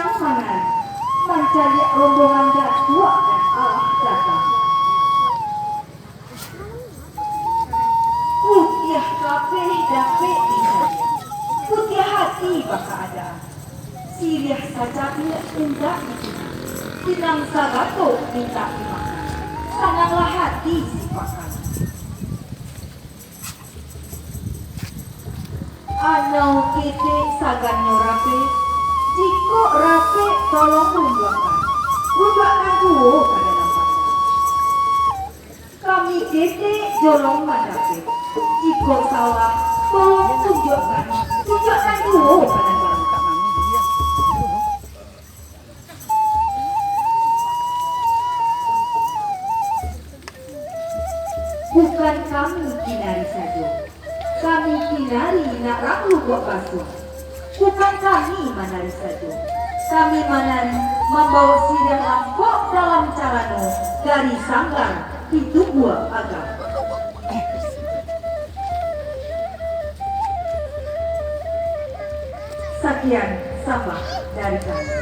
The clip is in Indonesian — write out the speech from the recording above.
yang mana mencari rombongan Datuak dan Allah datang. Putiah kape dape disaya, putiah hati baka adaan. Siriah sajabnya enggak dikenal, sinang sagato minta dimakan. Sananglah hati sipakan. Anau kete saganyo rape, jiko rape tolong rumbakan duo pada nampak. Kami kete jolong madape, jiko salah tolong tunjukkan duo pada nampak. Bukan kami kinari saja, kami kinari nak ramu buat basuh. Bukan kami manari saja, kami manari membawa sidang lampok dalam calano dari sanggar itu buah agam. Sekian sampah dari kami.